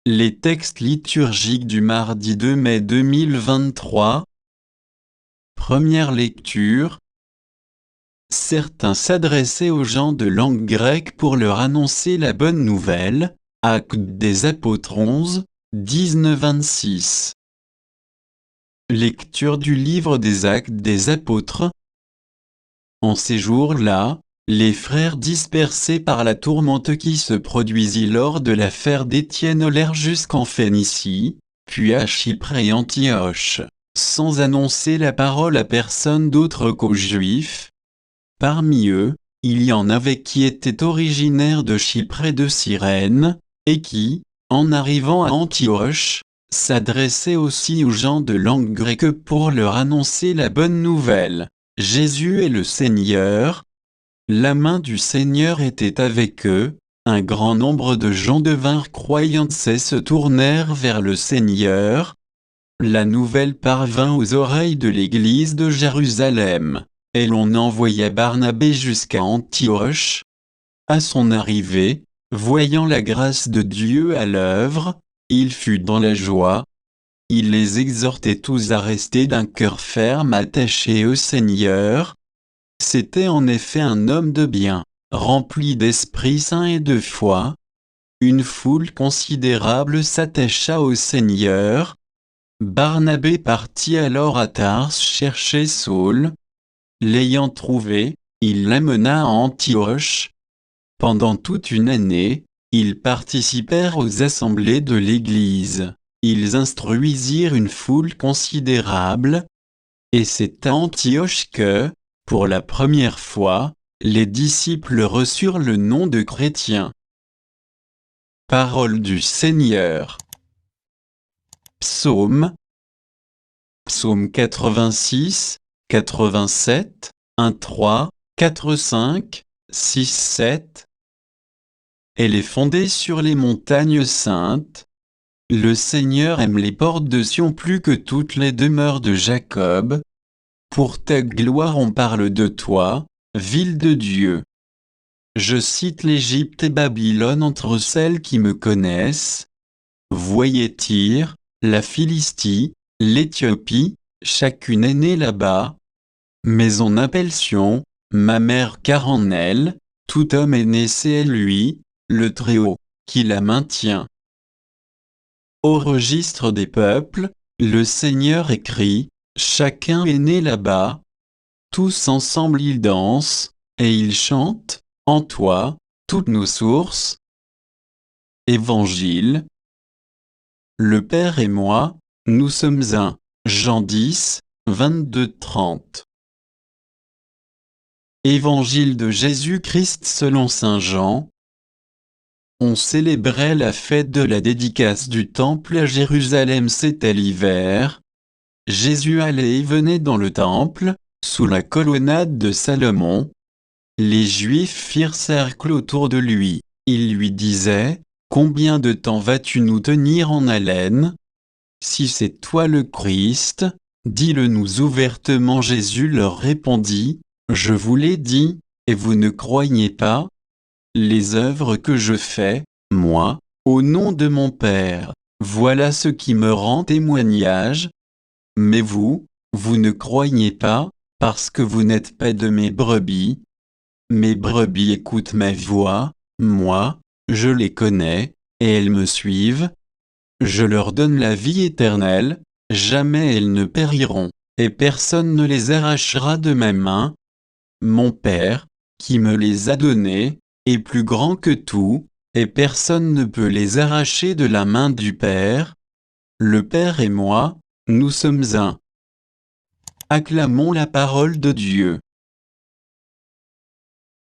Les textes liturgiques du mardi 2 mai 2023. Première lecture. Certains s'adressaient aux gens de langue grecque pour leur annoncer la bonne nouvelle. Actes des Apôtres 11, 19-26. Lecture du livre des Actes des Apôtres. En ces jours-là, les frères dispersés par la tourmente qui se produisit lors de l'affaire d'Étienne allèrent jusqu'en Phénicie, puis à Chypre et Antioche, sans annoncer la parole à personne d'autre qu'aux Juifs. Parmi eux, il y en avait qui étaient originaires de Chypre et de Cyrène, et qui, en arrivant à Antioche, s'adressaient aussi aux gens de langue grecque pour leur annoncer la bonne nouvelle. Jésus est le Seigneur. La main du Seigneur était avec eux, un grand nombre de gens devinrent croyants et se tournèrent vers le Seigneur. La nouvelle parvint aux oreilles de l'église de Jérusalem, et l'on envoya Barnabé jusqu'à Antioche. À son arrivée, voyant la grâce de Dieu à l'œuvre, il fut dans la joie. Il les exhortait tous à rester d'un cœur ferme attaché au Seigneur. C'était en effet un homme de bien, rempli d'Esprit Saint et de foi. Une foule considérable s'attacha au Seigneur. Barnabé partit alors à Tars chercher Saul. L'ayant trouvé, il l'amena à Antioche. Pendant toute une année, ils participèrent aux assemblées de l'Église. Ils instruisirent une foule considérable. Et c'est à Antioche que, pour la première fois, les disciples reçurent le nom de chrétiens. Parole du Seigneur. Psaume. Psaume 86, 87, 1, 3, 4, 5, 6, 7. Elle est fondée sur les montagnes saintes. Le Seigneur aime les portes de Sion plus que toutes les demeures de Jacob. Pour ta gloire on parle de toi, ville de Dieu. Je cite l'Égypte et Babylone entre celles qui me connaissent. Voyez Tyr, la Philistie, l'Éthiopie, chacune est née là-bas. Mais on appelle Sion, ma mère car en elle, tout homme est né c'est lui, le Très-Haut, qui la maintient. Au registre des peuples, le Seigneur écrit, chacun est né là-bas. Tous ensemble ils dansent, et ils chantent, en toi, toutes nos sources. Évangile. Le Père et moi, nous sommes un. Jean 10, 22-30. Évangile de Jésus-Christ selon saint Jean. On célébrait la fête de la dédicace du temple à Jérusalem, c'était l'hiver. Jésus allait et venait dans le temple, sous la colonnade de Salomon. Les Juifs firent cercle autour de lui. Ils lui disaient, « Combien de temps vas-tu nous tenir en haleine? Si c'est toi le Christ, dis-le-nous ouvertement. » Jésus leur répondit, « Je vous l'ai dit, et vous ne croyez pas? Les œuvres que je fais, moi, au nom de mon Père, voilà ce qui me rend témoignage. Mais vous, vous ne croyez pas, parce que vous n'êtes pas de mes brebis. Mes brebis écoutent ma voix, moi, je les connais, et elles me suivent. Je leur donne la vie éternelle, jamais elles ne périront, et personne ne les arrachera de ma main. Mon Père, qui me les a donnés, est plus grand que tout, et personne ne peut les arracher de la main du Père. Le Père et moi, nous sommes un. Acclamons la parole de Dieu.